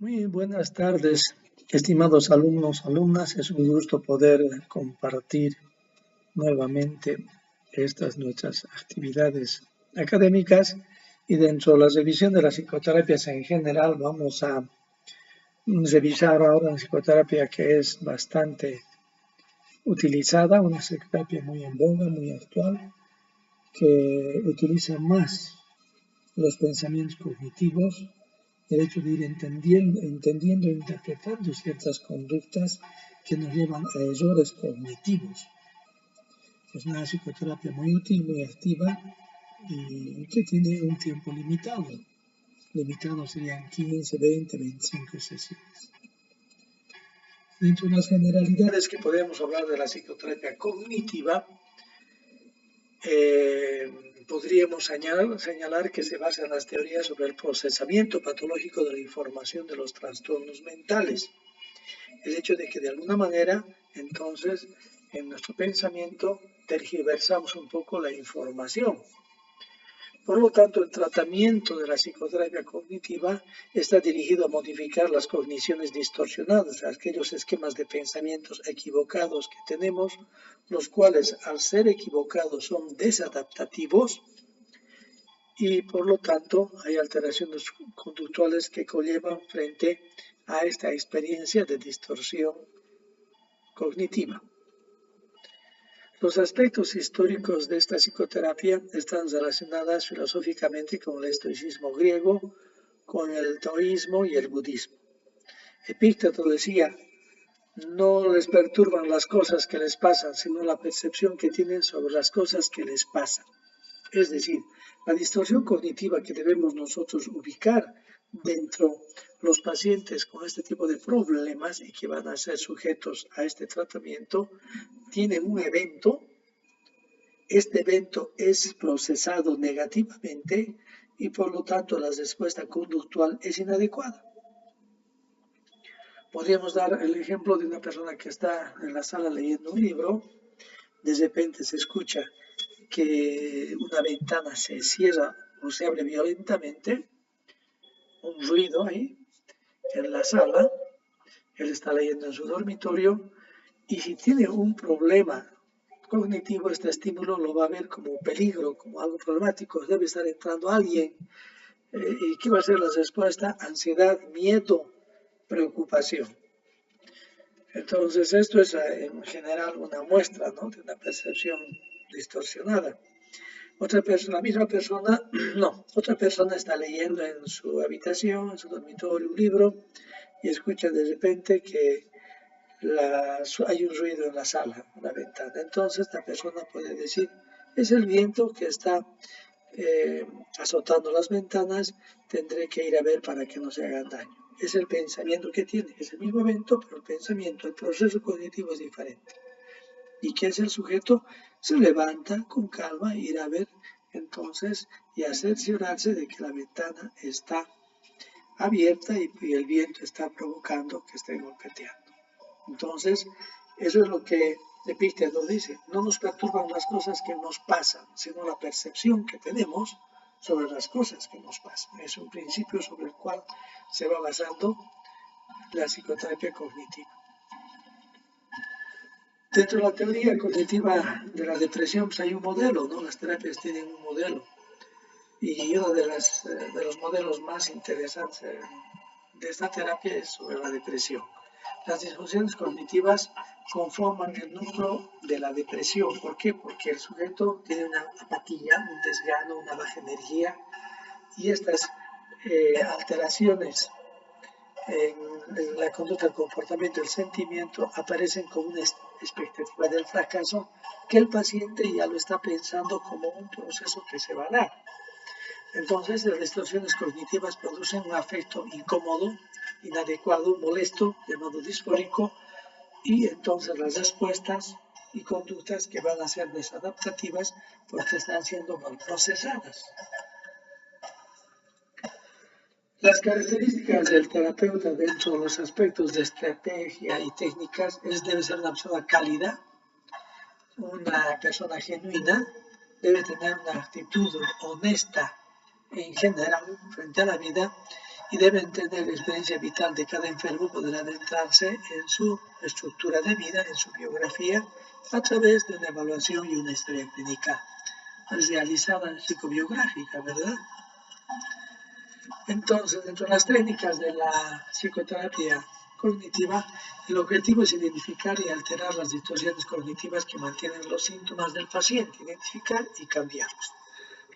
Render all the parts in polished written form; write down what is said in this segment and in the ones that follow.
Muy buenas tardes, estimados alumnos, alumnas. Es un gusto poder compartir nuevamente estas nuestras actividades académicas y dentro de la revisión de las psicoterapias en general vamos a revisar ahora una psicoterapia que es bastante utilizada, una psicoterapia muy en boga, muy actual, que utiliza más los pensamientos cognitivos, el hecho de ir entendiendo e interpretando ciertas conductas que nos llevan a errores cognitivos. Es una psicoterapia muy útil, muy activa y que tiene un tiempo limitado. Limitado serían 15, 20, 25 sesiones. Dentro de las generalidades que podemos hablar de la psicoterapia cognitiva, podríamos señalar que se basa en las teorías sobre el procesamiento patológico de la información de los trastornos mentales. El hecho de que de alguna manera, entonces, en nuestro pensamiento tergiversamos un poco la información. Por lo tanto, el tratamiento de la psicoterapia cognitiva está dirigido a modificar las cogniciones distorsionadas, aquellos esquemas de pensamientos equivocados que tenemos, los cuales al ser equivocados son desadaptativos y por lo tanto hay alteraciones conductuales que conllevan frente a esta experiencia de distorsión cognitiva. Los aspectos históricos de esta psicoterapia están relacionados filosóficamente con el estoicismo griego, con el taoísmo y el budismo. Epicteto decía, no les perturban las cosas que les pasan, sino la percepción que tienen sobre las cosas que les pasan. Es decir, la distorsión cognitiva que debemos nosotros ubicar dentro de los pacientes con este tipo de problemas y que van a ser sujetos a este tratamiento, tienen un evento. Este evento es procesado negativamente y por lo tanto la respuesta conductual es inadecuada. Podríamos dar el ejemplo de una persona que está en la sala leyendo un libro, de repente se escucha que una ventana se cierra o se abre violentamente, un ruido ahí en la sala, él está leyendo en su dormitorio y si tiene un problema cognitivo, este estímulo lo va a ver como peligro, como algo problemático, debe estar entrando alguien. ¿Y qué va a ser la respuesta? Ansiedad, miedo, preocupación. Entonces esto es en general una muestra, ¿no?, de una percepción distorsionada. La misma persona, otra persona está leyendo en su habitación, en su dormitorio, un libro y escucha de repente que hay un ruido en la sala, en la ventana. Entonces esta persona puede decir, es el viento que está azotando las ventanas, tendré que ir a ver para que no se hagan daño. Es el pensamiento que tiene, es el mismo evento, pero el pensamiento, el proceso cognitivo es diferente. ¿Y qué es el sujeto? Se levanta con calma, ir a ver entonces y cerciorarse de que la ventana está abierta y el viento está provocando que esté golpeteando. Entonces, eso es lo que Epicteto dice, no nos perturban las cosas que nos pasan, sino la percepción que tenemos sobre las cosas que nos pasan. Es un principio sobre el cual se va basando la psicoterapia cognitiva. Dentro de la teoría cognitiva de la depresión pues hay un modelo, ¿no? Las terapias tienen un modelo. Y uno de los modelos más interesantes de esta terapia es sobre la depresión. Las disfunciones cognitivas conforman el núcleo de la depresión. ¿Por qué? Porque el sujeto tiene una apatía, un desgano, una baja energía y estas alteraciones en la conducta, el comportamiento, el sentimiento aparecen como una expectativa del fracaso que el paciente ya lo está pensando como un proceso que se va a dar. Entonces, las distorsiones cognitivas producen un afecto incómodo, inadecuado, molesto, llamado disfórico, y entonces las respuestas y conductas que van a ser desadaptativas porque están siendo mal procesadas. Las características del terapeuta dentro de los aspectos de estrategia y técnicas debe ser una persona cálida, una persona genuina, debe tener una actitud honesta en general frente a la vida y debe entender la experiencia vital de cada enfermo, poder adentrarse en su estructura de vida, en su biografía, a través de una evaluación y una historia clínica realizada psicobiográfica, ¿verdad? Entonces, dentro de las técnicas de la psicoterapia cognitiva, el objetivo es identificar y alterar las distorsiones cognitivas que mantienen los síntomas del paciente, identificar y cambiarlos.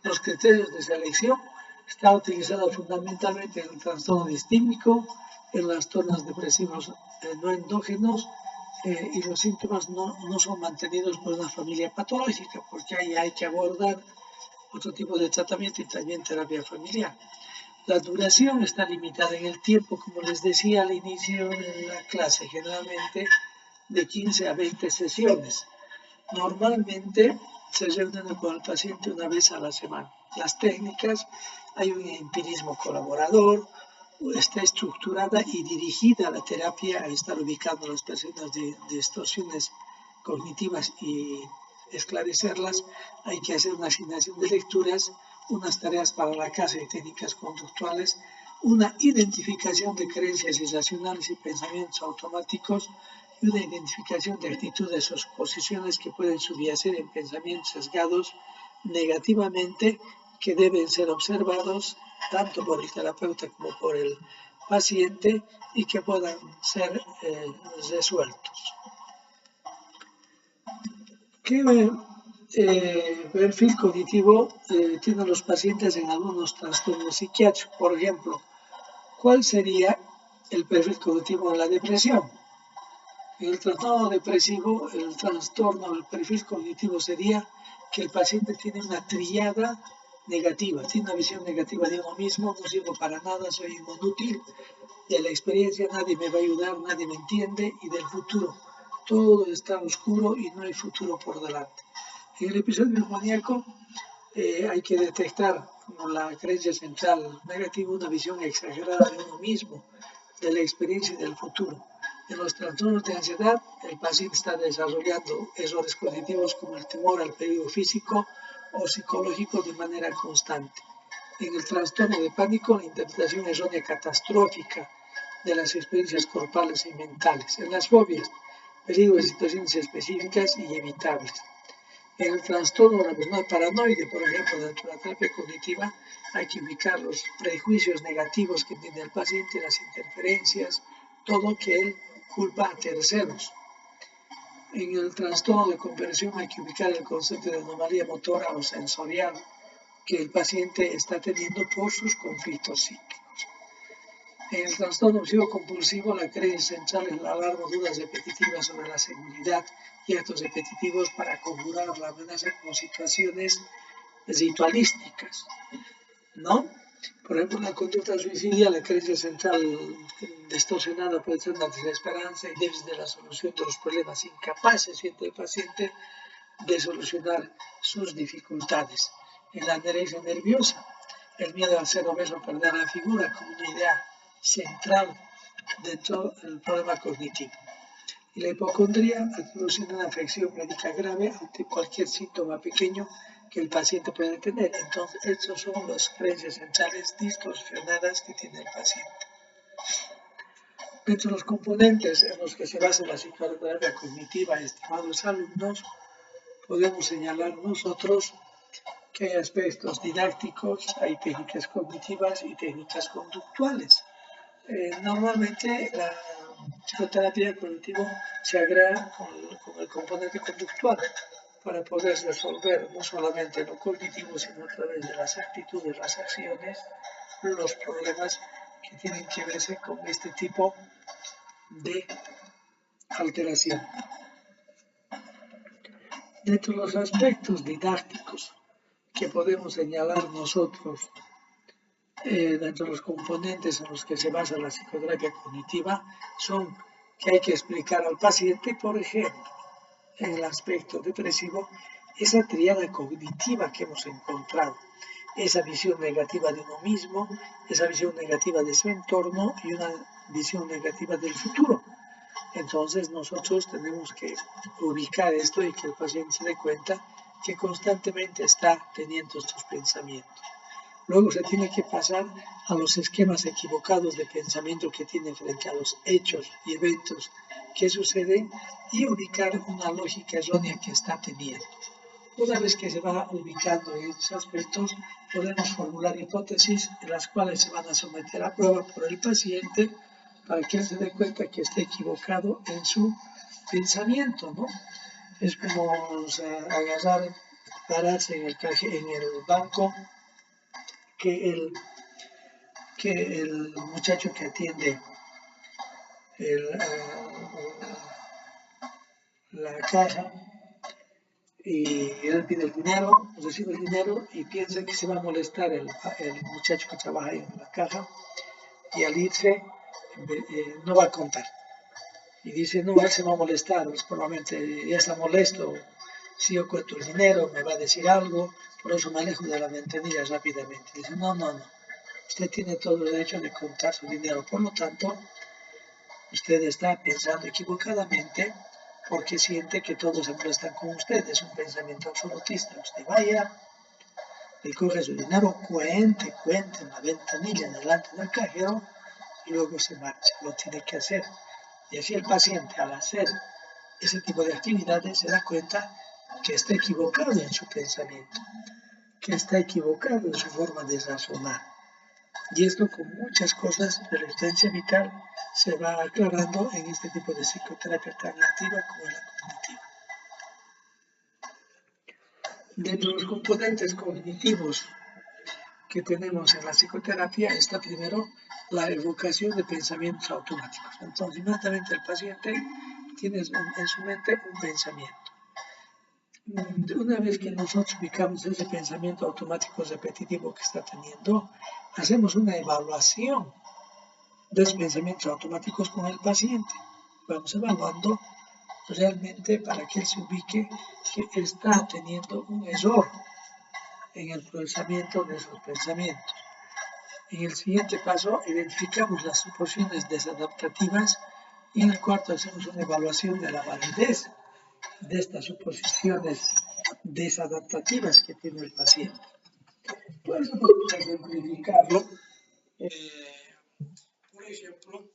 Los criterios de selección están utilizados fundamentalmente en el trastorno distímico, en las trastornos depresivos no endógenos, y los síntomas no son mantenidos por una familia patológica, porque ahí hay que abordar otro tipo de tratamiento y también terapia familiar. La duración está limitada en el tiempo, como les decía al inicio de la clase, generalmente de 15 a 20 sesiones. Normalmente se reúnen con el paciente una vez a la semana. Las técnicas, hay un empirismo colaborador, está estructurada y dirigida a la terapia a estar ubicando a las personas de distorsiones cognitivas y esclarecerlas. Hay que hacer una asignación de lecturas, unas tareas para la casa de técnicas conductuales, una identificación de creencias irracionales y pensamientos automáticos y una identificación de actitudes o posiciones que pueden subyacer en pensamientos sesgados negativamente que deben ser observados tanto por el terapeuta como por el paciente y que puedan ser resueltos. ¿Qué perfil cognitivo tienen los pacientes en algunos trastornos psiquiátricos? Por ejemplo, ¿cuál sería el perfil cognitivo en la depresión? En el trastorno depresivo, el perfil cognitivo sería que el paciente tiene una triada negativa, tiene una visión negativa de uno mismo, no sirvo para nada, soy inútil, de la experiencia nadie me va a ayudar, nadie me entiende, y del futuro, todo está oscuro y no hay futuro por delante. En el episodio maníaco hay que detectar como la creencia central negativa una visión exagerada de uno mismo, de la experiencia y del futuro. En los trastornos de ansiedad, el paciente está desarrollando errores cognitivos como el temor al peligro físico o psicológico de manera constante. En el trastorno de pánico, la interpretación errónea catastrófica de las experiencias corporales y mentales. En las fobias, peligro de situaciones específicas y evitables. En el trastorno de la persona paranoide, por ejemplo, dentro de la terapia cognitiva, hay que ubicar los prejuicios negativos que tiene el paciente, las interferencias, todo que él culpa a terceros. En el trastorno de conversión hay que ubicar el concepto de anomalía motora o sensorial que el paciente está teniendo por sus conflictos psíquicos. En el trastorno obsesivo-compulsivo, la creencia central es la alarma, dudas repetitivas sobre la seguridad y actos repetitivos para conjurar la amenaza como situaciones ritualísticas, ¿no? Por ejemplo, en la conducta suicidia, la creencia central distorsionada puede ser la desesperanza y déficit de la solución de los problemas, incapaces siente el paciente de solucionar sus dificultades. En la anorexia nerviosa, el miedo a ser obeso perder la figura como una idea central dentro del problema cognitivo. Y la hipocondría produce una afección médica grave ante cualquier síntoma pequeño que el paciente puede tener. Entonces, estas son las creencias centrales distorsionadas que tiene el paciente. Dentro de los componentes en los que se basa la psicoterapia cognitiva, estimados alumnos, podemos señalar nosotros que hay aspectos didácticos, hay técnicas cognitivas y técnicas conductuales. Normalmente la psicoterapia cognitiva se agrega con el componente conductual para poder resolver no solamente lo cognitivo, sino a través de las actitudes, las acciones, los problemas que tienen que verse con este tipo de alteración. Dentro de los aspectos didácticos que podemos señalar nosotros, dentro de los componentes en los que se basa la psicoterapia cognitiva, son que hay que explicar al paciente, por ejemplo, en el aspecto depresivo, esa triada cognitiva que hemos encontrado, esa visión negativa de uno mismo, esa visión negativa de su entorno y una visión negativa del futuro. Entonces nosotros tenemos que ubicar esto y que el paciente se dé cuenta que constantemente está teniendo estos pensamientos. Luego se tiene que pasar a los esquemas equivocados de pensamiento que tiene frente a los hechos y eventos que suceden y ubicar una lógica errónea que está teniendo. Una vez que se va ubicando en estos aspectos, podemos formular hipótesis en las cuales se van a someter a prueba por el paciente para que él se dé cuenta que está equivocado en su pensamiento, ¿no? Es como pararse en el banco, que el muchacho que atiende la caja y él pide el dinero, recibe el dinero y piensa que se va a molestar el muchacho que trabaja en la caja y al irse no va a contar. Y dice, no, él se va a molestar, pues probablemente ya está molesto, si yo cuento el dinero me va a decir algo, por eso me alejo de la ventanilla rápidamente. Dice, no, usted tiene todo el derecho de contar su dinero, por lo tanto, usted está pensando equivocadamente porque siente que todos se molestan con usted, es un pensamiento absolutista. Usted vaya, recoge su dinero, cuente en la ventanilla delante del cajero y luego se marcha, lo tiene que hacer. Y así el paciente, al hacer ese tipo de actividades, se da cuenta que está equivocado en su pensamiento, que está equivocado en su forma de razonar. Y esto con muchas cosas de la experiencia vital se va aclarando en este tipo de psicoterapia tan activa como es la cognitiva. Dentro de los componentes cognitivos que tenemos en la psicoterapia está primero la evocación de pensamientos automáticos. Entonces, inmediatamente el paciente tiene en su mente un pensamiento. Una vez que nosotros ubicamos ese pensamiento automático repetitivo que está teniendo, hacemos una evaluación de los pensamientos automáticos con el paciente. Vamos evaluando realmente para que él se ubique que está teniendo un error en el procesamiento de esos pensamientos. En el siguiente paso, identificamos las suposiciones desadaptativas y en el cuarto hacemos una evaluación de la validez de estas suposiciones desadaptativas que tiene el paciente. Por eso podemos ejemplificarlo, por ejemplo,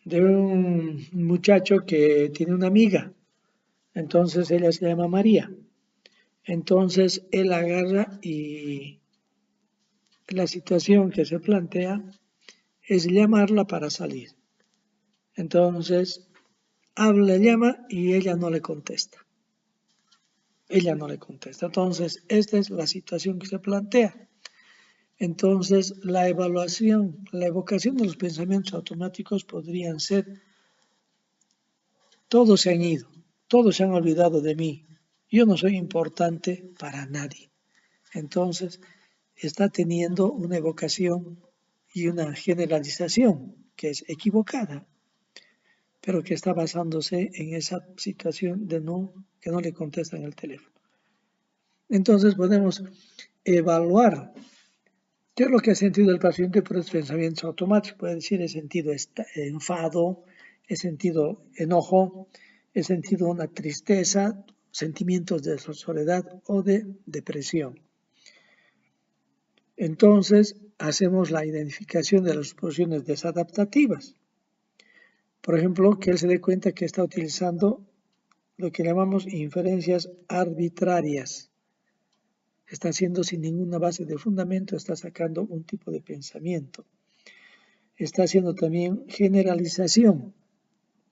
de un muchacho que tiene una amiga. Entonces ella se llama María. Entonces él agarra y la situación que se plantea es llamarla para salir. Entonces llama y ella no le contesta. Entonces esta es la situación que se plantea. Entonces la evaluación, la evocación de los pensamientos automáticos podrían ser: todos se han ido, todos se han olvidado de mí, yo no soy importante para nadie. Entonces está teniendo una evocación y una generalización que es equivocada, pero que está basándose en esa situación de que no le contestan el teléfono. Entonces podemos evaluar qué es lo que ha sentido el paciente por los pensamientos automáticos. Puede decir, he sentido enfado, he sentido enojo, he sentido una tristeza, sentimientos de soledad o de depresión. Entonces hacemos la identificación de las suposiciones desadaptativas. Por ejemplo, que él se dé cuenta que está utilizando lo que llamamos inferencias arbitrarias. Está haciendo sin ninguna base de fundamento, está sacando un tipo de pensamiento. Está haciendo también generalización.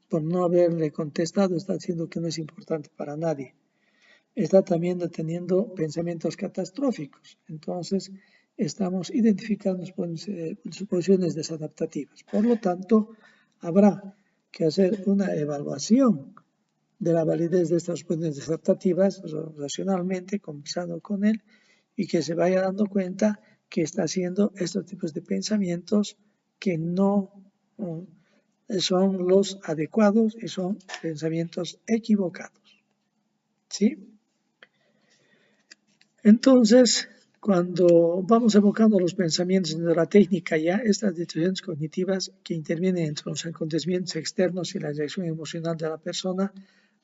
Por no haberle contestado, está haciendo que no es importante para nadie. Está también teniendo pensamientos catastróficos. Entonces, estamos identificando suposiciones desadaptativas. Por lo tanto, habrá que hacer una evaluación de la validez de estas suposiciones desadaptativas racionalmente, conversando con él, y que se vaya dando cuenta que está haciendo estos tipos de pensamientos que no son los adecuados y son pensamientos equivocados. ¿Sí? Entonces, cuando vamos evocando los pensamientos de la técnica ya, estas distorsiones cognitivas que intervienen entre los acontecimientos externos y la reacción emocional de la persona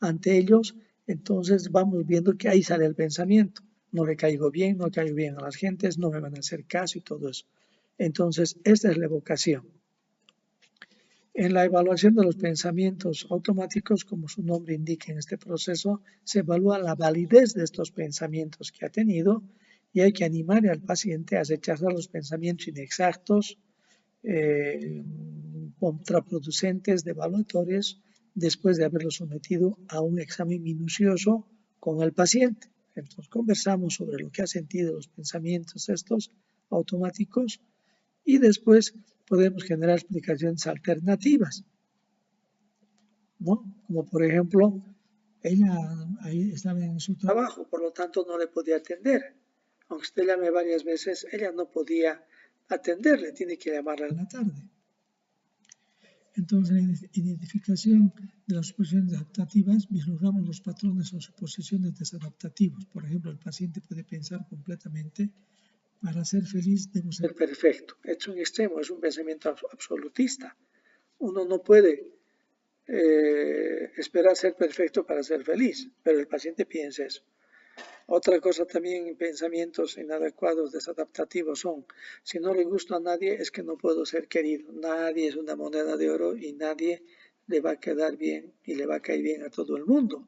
ante ellos, Entonces vamos viendo que ahí sale el pensamiento. No le caigo bien, no caigo bien a las gentes, no me van a hacer caso y todo eso. Entonces, esta es la evocación. En la evaluación de los pensamientos automáticos, como su nombre indica en este proceso, se evalúa la validez de estos pensamientos que ha tenido y hay que animar al paciente a rechazar los pensamientos inexactos, contraproducentes, devaluadores, después de haberlo sometido a un examen minucioso con el paciente. Entonces conversamos sobre lo que ha sentido, los pensamientos estos automáticos y después podemos generar explicaciones alternativas, ¿no? Como por ejemplo, ella ahí estaba en su trabajo, por lo tanto no le podía atender. Aunque usted llame varias veces, ella no podía atenderle, tiene que llamarla en la tarde. Entonces, en la identificación de las suposiciones adaptativas, vislumbramos los patrones o suposiciones desadaptativos. Por ejemplo, el paciente puede pensar completamente, para ser feliz debo ser perfecto. Es un extremo, es un pensamiento absolutista. Uno no puede esperar ser perfecto para ser feliz, pero el paciente piensa eso. Otra cosa también, pensamientos inadecuados, desadaptativos son, si no le gusto a nadie es que no puedo ser querido. Nadie es una moneda de oro y nadie le va a quedar bien y le va a caer bien a todo el mundo.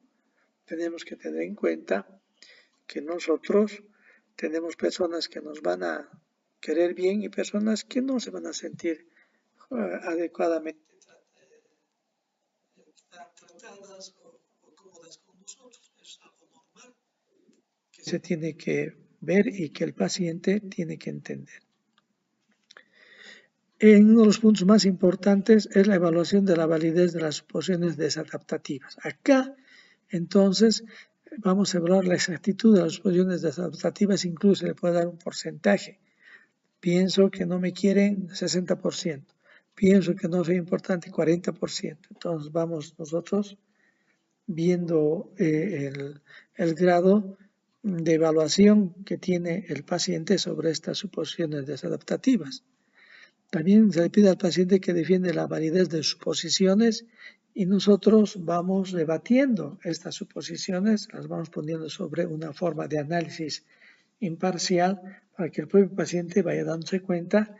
Tenemos que tener en cuenta que nosotros tenemos personas que nos van a querer bien y personas que no se van a sentir adecuadamente tratadas o cómodas con nosotros. Es algo normal que se tiene que ver y que el paciente tiene que entender. Uno de los puntos más importantes es la evaluación de la validez de las suposiciones desadaptativas. Acá, entonces, vamos a evaluar la exactitud de las suposiciones desadaptativas, incluso se le puede dar un porcentaje. Pienso que no me quieren 60%, pienso que no soy importante 40%. Entonces vamos nosotros viendo el grado de evaluación que tiene el paciente sobre estas suposiciones desadaptativas. También se le pide al paciente que defiende la validez de suposiciones y nosotros vamos debatiendo estas suposiciones, las vamos poniendo sobre una forma de análisis imparcial para que el propio paciente vaya dándose cuenta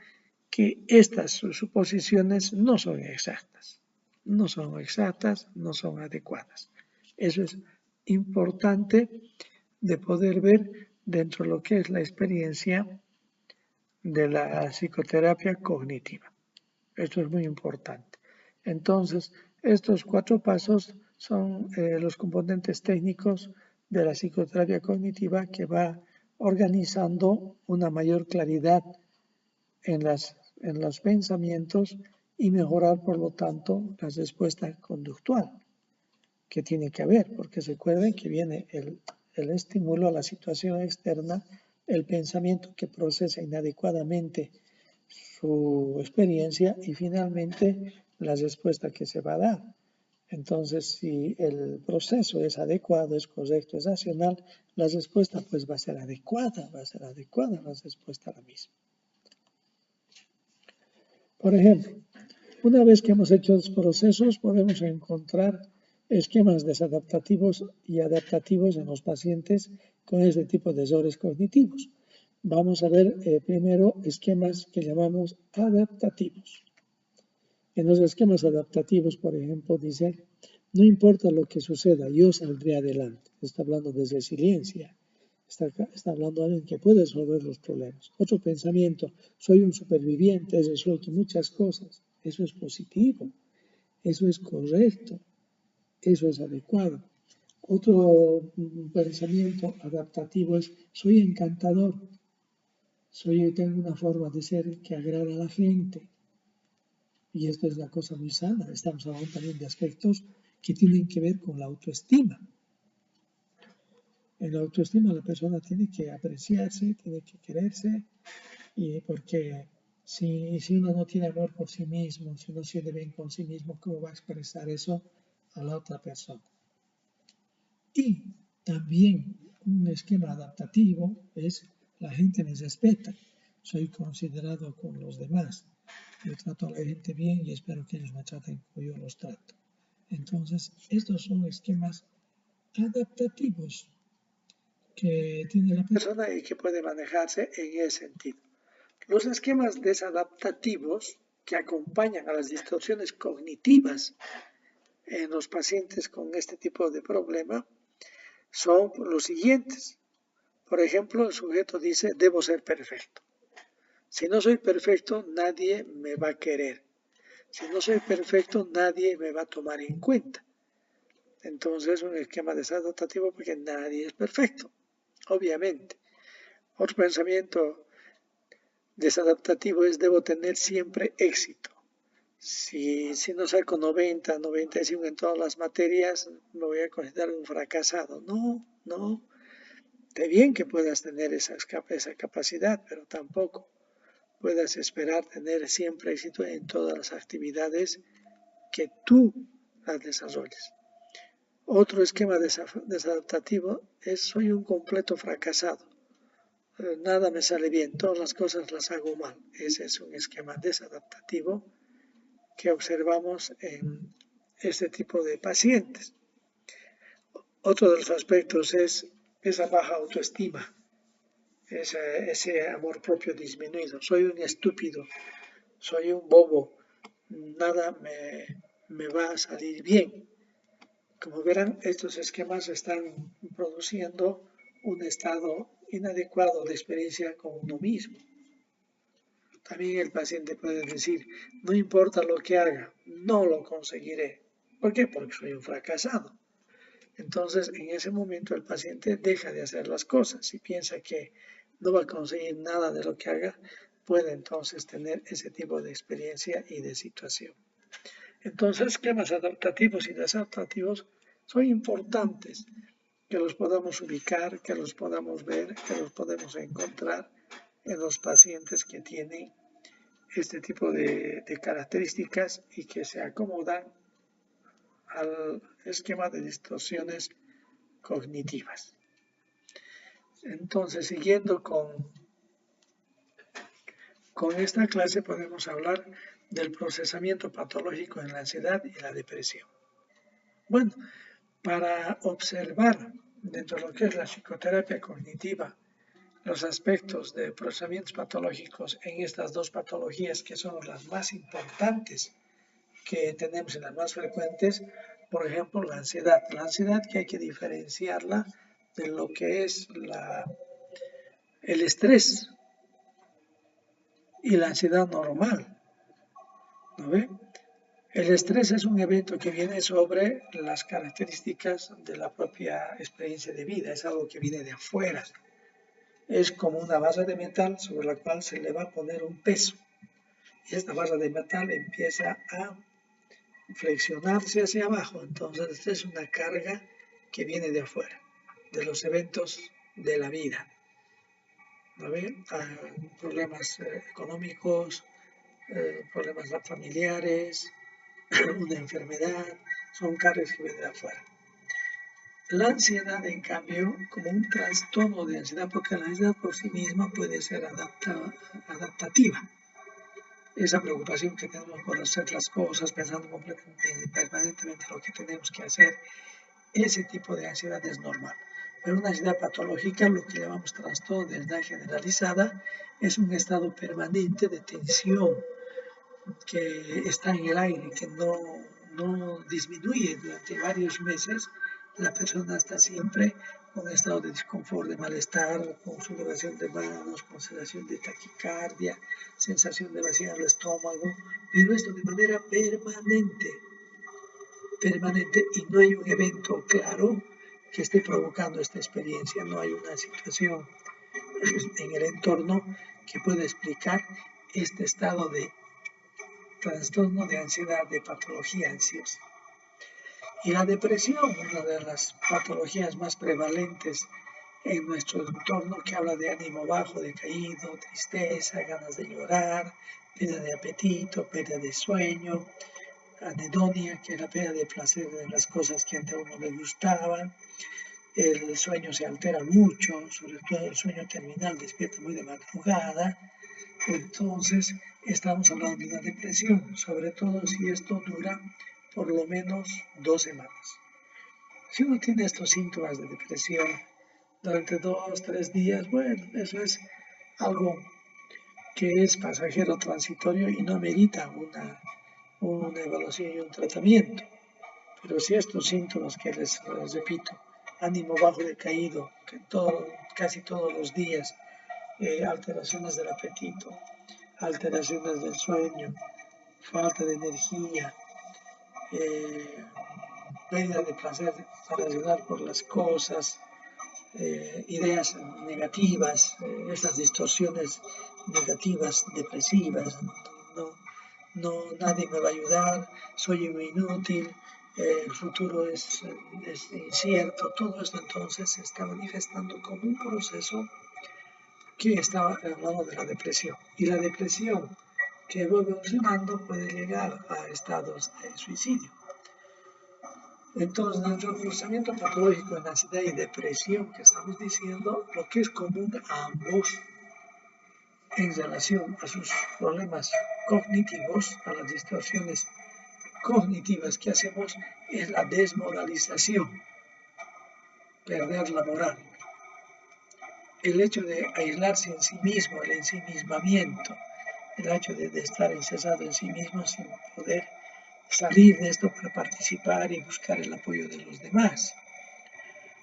que estas suposiciones no son exactas, no son adecuadas. Eso es importante de poder ver dentro de lo que es la experiencia de la psicoterapia cognitiva. Esto es muy importante. Entonces, estos 4 pasos son los componentes técnicos de la psicoterapia cognitiva que va organizando una mayor claridad en los pensamientos y mejorar, por lo tanto, la respuesta conductual que tiene que haber, porque recuerden que viene el estímulo a la situación externa, el pensamiento que procesa inadecuadamente su experiencia y finalmente la respuesta que se va a dar. Entonces, si el proceso es adecuado, es correcto, es racional, la respuesta pues va a ser adecuada la respuesta a la misma. Por ejemplo, una vez que hemos hecho los procesos, podemos encontrar esquemas desadaptativos y adaptativos en los pacientes con este tipo de errores cognitivos. Vamos a ver primero esquemas que llamamos adaptativos. En los esquemas adaptativos, por ejemplo, dice, no importa lo que suceda, yo saldré adelante. Está hablando de resiliencia. Está hablando de alguien que puede resolver los problemas. Otro pensamiento, soy un superviviente, he resuelto muchas cosas. Eso es positivo, eso es correcto, eso es adecuado. Otro pensamiento adaptativo es, soy encantador, tengo una forma de ser que agrada a la gente. Y esto es la cosa muy sana. Estamos hablando también de aspectos que tienen que ver con la autoestima. En la autoestima la persona tiene que apreciarse, tiene que quererse, y porque si uno no tiene amor por sí mismo, si no se siente bien con sí mismo, ¿cómo va a expresar eso a la otra persona? Y también un esquema adaptativo es la gente me respeta, soy considerado con los demás, yo trato a la gente bien y espero que ellos me traten como yo los trato. Entonces, estos son esquemas adaptativos que tiene la persona y que puede manejarse en ese sentido. Los esquemas desadaptativos que acompañan a las distorsiones cognitivas en los pacientes con este tipo de problema son los siguientes. Por ejemplo, el sujeto dice, debo ser perfecto. Si no soy perfecto, nadie me va a querer. Si no soy perfecto, nadie me va a tomar en cuenta. Entonces es un esquema desadaptativo porque nadie es perfecto, obviamente. Otro pensamiento desadaptativo es debo tener siempre éxito. Si no saco 90, 95 en todas las materias, me voy a considerar un fracasado. No. Está bien que puedas tener esa capacidad, pero tampoco puedas esperar tener siempre éxito en todas las actividades que tú las desarrolles. Otro esquema desadaptativo es soy un completo fracasado. Nada me sale bien, todas las cosas las hago mal. Ese es un esquema desadaptativo que observamos en este tipo de pacientes. Otro de los aspectos es esa baja autoestima, ese amor propio disminuido. Soy un estúpido, soy un bobo, nada me va a salir bien. Como verán, estos esquemas están produciendo un estado inadecuado de experiencia con uno mismo. También el paciente puede decir, no importa lo que haga, no lo conseguiré. ¿Por qué? Porque soy un fracasado. Entonces, en ese momento el paciente deja de hacer las cosas y piensa que no va a conseguir nada de lo que haga, puede entonces tener ese tipo de experiencia y de situación. Entonces, esquemas adaptativos y desadaptativos son importantes que los podamos ubicar, que los podamos ver, que los podemos encontrar en los pacientes que tienen este tipo de características y que se acomodan al esquema de distorsiones cognitivas. Entonces, siguiendo con esta clase podemos hablar del procesamiento patológico en la ansiedad y la depresión. Bueno, para observar dentro de lo que es la psicoterapia cognitiva los aspectos de procesamientos patológicos en estas dos patologías que son las más importantes que tenemos y las más frecuentes, por ejemplo, la ansiedad. La ansiedad que hay que diferenciarla de lo que es el estrés y la ansiedad normal. ¿No ve? El estrés es un evento que viene sobre las características de la propia experiencia de vida, es algo que viene de afuera. Es como una barra de metal sobre la cual se le va a poner un peso. Y esta barra de metal empieza a flexionarse hacia abajo. Entonces, esta es una carga que viene de afuera, de los eventos de la vida. ¿No ve? Problemas económicos, problemas familiares, una enfermedad, son cargas que vienen de afuera. La ansiedad, en cambio, como un trastorno de ansiedad, porque la ansiedad por sí misma puede ser adaptativa. Esa preocupación que tenemos por hacer las cosas, pensando permanentemente lo que tenemos que hacer, ese tipo de ansiedad es normal. Pero una ansiedad patológica, lo que llamamos trastorno de ansiedad generalizada, es un estado permanente de tensión que está en el aire, que no disminuye durante varios meses. La persona está siempre con estado de disconfort, de malestar, con sudoración de manos, con sensación de taquicardia, sensación de vacío en el estómago, pero esto de manera permanente, y no hay un evento claro que esté provocando esta experiencia, no hay una situación en el entorno que pueda explicar este estado de trastorno de ansiedad, de patología ansiosa. Y la depresión, una de las patologías más prevalentes en nuestro entorno, que habla de ánimo bajo, decaído, tristeza, ganas de llorar, pérdida de apetito, pérdida de sueño, anedonia, que es la pérdida de placer de las cosas que antes a uno le gustaban. El sueño se altera mucho, sobre todo el sueño terminal, despierta muy de madrugada. Entonces, estamos hablando de una depresión, sobre todo si esto dura por lo menos 2 semanas. Si uno tiene estos síntomas de depresión durante 2, 3 días, bueno, eso es algo que es pasajero, transitorio y no merita una evaluación y un tratamiento. Pero si estos síntomas que les repito, ánimo bajo decaído, que casi todos los días, alteraciones del apetito, alteraciones del sueño, falta de energía, pérdida de placer para llegar por las cosas, ideas negativas, esas distorsiones negativas, depresivas, nadie me va a ayudar, soy muy inútil, el futuro es incierto, todo esto entonces se está manifestando como un proceso que estaba hablando de la depresión. Y la depresión que va evolucionando puede llegar a estados de suicidio. Entonces, dentro del procesamiento patológico en ansiedad y depresión que estamos diciendo, lo que es común a ambos en relación a sus problemas cognitivos, a las distorsiones cognitivas que hacemos, es la desmoralización, perder la moral. El hecho de aislarse en sí mismo, el ensimismamiento, el hecho de estar encesado en sí mismo sin poder salir de esto para participar y buscar el apoyo de los demás.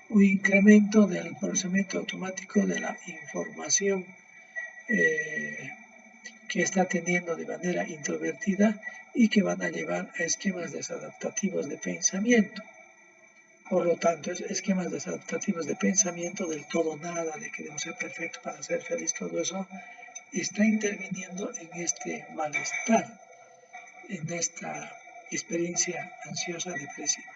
Un incremento del procesamiento automático de la información que está teniendo de manera introvertida y que van a llevar a esquemas desadaptativos de pensamiento. Por lo tanto, esquemas desadaptativos de pensamiento del todo nada, de que debo ser perfecto para ser feliz, todo eso está interviniendo en este malestar, en esta experiencia ansiosa depresiva.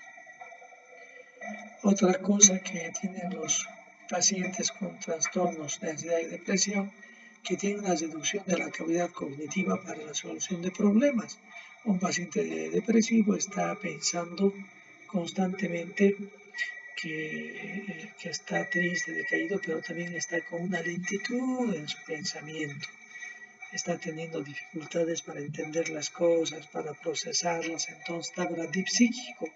Otra cosa que tienen los pacientes con trastornos de ansiedad y depresión, que tienen una reducción de la capacidad cognitiva para la solución de problemas. Un paciente depresivo está pensando constantemente que está triste, decaído, pero también está con una lentitud en su pensamiento. Está teniendo dificultades para entender las cosas, para procesarlas, entonces está bradipsíquico,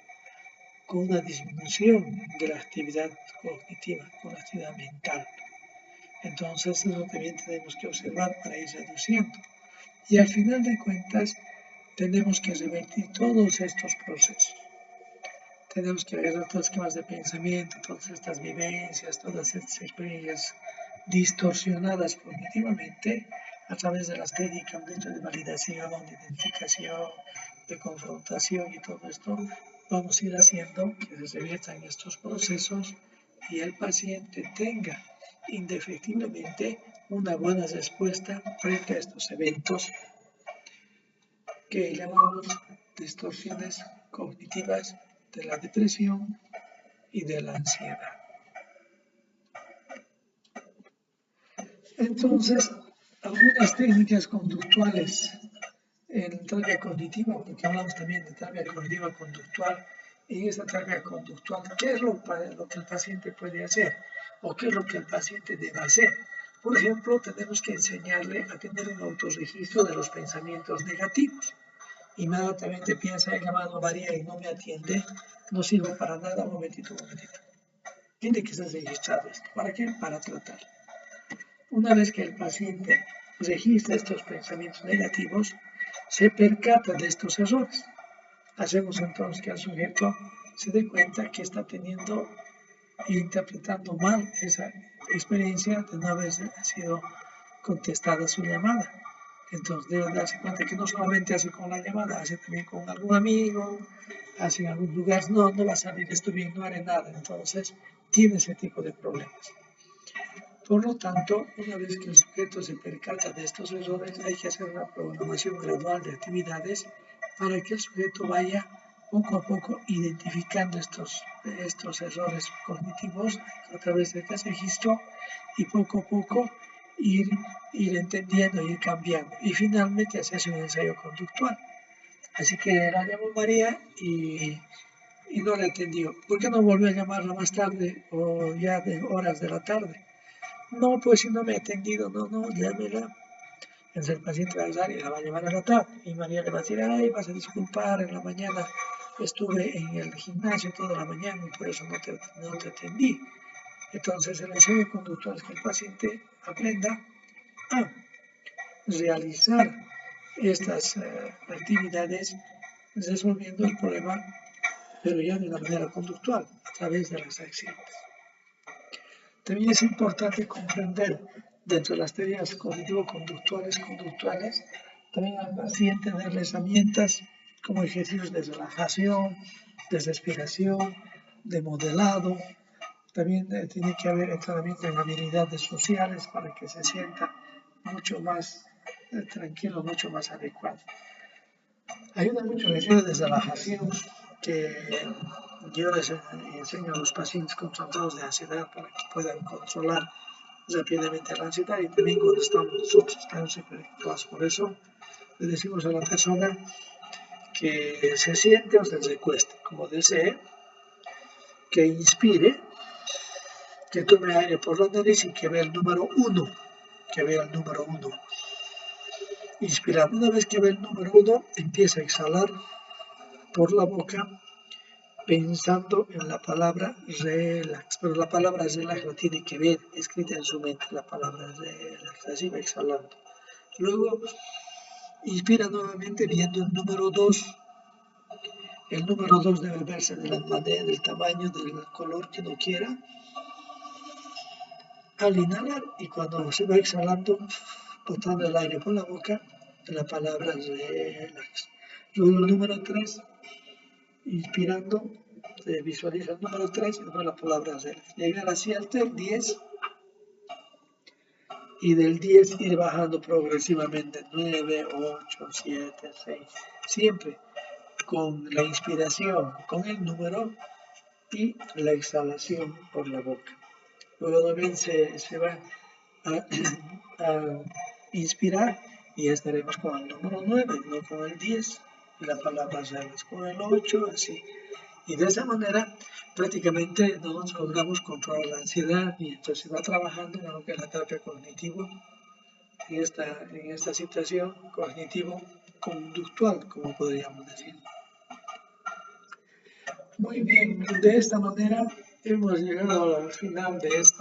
con una disminución de la actividad cognitiva, con la actividad mental. Entonces eso también tenemos que observar para ir reduciendo. Y al final de cuentas tenemos que revertir todos estos procesos. Tenemos que agarrar todos los esquemas de pensamiento, todas estas vivencias, todas estas experiencias distorsionadas cognitivamente a través de las técnicas de validación, de identificación, de confrontación y todo esto. Vamos a ir haciendo que se reviertan estos procesos y el paciente tenga indefectiblemente una buena respuesta frente a estos eventos que llamamos distorsiones cognitivas de la depresión y de la ansiedad. Entonces, algunas técnicas conductuales en terapia cognitiva, porque hablamos también de terapia cognitiva conductual, en esta terapia conductual, ¿qué es lo que el paciente puede hacer? ¿O qué es lo que el paciente debe hacer? Por ejemplo, tenemos que enseñarle a tener un autorregistro de los pensamientos negativos. Inmediatamente piensa, he llamado a María y no me atiende, no sirvo para nada, un momentito. Tiene que ser registrado esto. ¿Para qué? Para tratar. Una vez que el paciente registra estos pensamientos negativos, se percata de estos errores. Hacemos entonces que el sujeto se dé cuenta que está teniendo e interpretando mal esa experiencia de no haber sido contestada su llamada. Entonces debe darse cuenta que no solamente hace con la llamada, hace también con algún amigo, hace en algún lugar, no va a salir esto bien, no haré nada. Entonces tiene ese tipo de problemas. Por lo tanto, una vez que el sujeto se percata de estos errores, hay que hacer una programación gradual de actividades para que el sujeto vaya poco a poco identificando estos errores cognitivos a través de ese registro y poco a poco ir entendiendo, ir cambiando. Y finalmente se hace un ensayo conductual. Así que la llamó María y no la atendió. ¿Por qué no volvió a llamarla más tarde o ya de horas de la tarde? No, pues si no me ha atendido, no, llámela. Entonces el paciente va a usar y la va a llamar a la tarde. Y María le va a decir, ay, vas a disculpar, en la mañana estuve en el gimnasio toda la mañana y por eso no te atendí. Entonces el ensayo conductual es que el paciente aprenda a realizar estas actividades resolviendo el problema, pero ya de una manera conductual, a través de las acciones. También es importante comprender dentro de las teorías cognitivo-conductuales, también al paciente darle herramientas como ejercicios de relajación, de respiración, de modelado. También tiene que haber entrenamiento en habilidades sociales para que se sienta mucho más tranquilo, mucho más adecuado. Ayuda mucho el ejercicio de relajación que yo les enseño a los pacientes con trastornos de ansiedad para que puedan controlar rápidamente la ansiedad y también cuando estamos nosotros estamos preocupados. Por eso le decimos a la persona que se siente o se recueste, como desee, que inspire, que tome aire por la nariz y que vea el número 1, Inspirar. Una vez que ve el número 1, empieza a exhalar por la boca pensando en la palabra relax, pero la palabra relax la tiene que ver escrita en su mente, la palabra relax, así va exhalando. Luego inspira nuevamente viendo el número 2. El número 2 debe verse de la manera, del tamaño, del color que no quiera. Al inhalar y cuando se va exhalando, botando el aire por la boca, la palabra relax. Luego el número 3, inspirando, se visualiza el número 3 y luego la palabra relax. Llegar así hasta el 10 y del 10 ir bajando progresivamente, 9, 8, 7, 6, siempre con la inspiración, con el número y la exhalación por la boca. Luego también se va a inspirar y ya estaremos con el número 9, no con el 10, y la palabra relax con el 8, así. Y de esa manera prácticamente nosotros logramos controlar la ansiedad y entonces se va trabajando en lo que es la terapia cognitivo en esta situación cognitivo-conductual, como podríamos decir. Muy bien, de esta manera hemos llegado al final de esta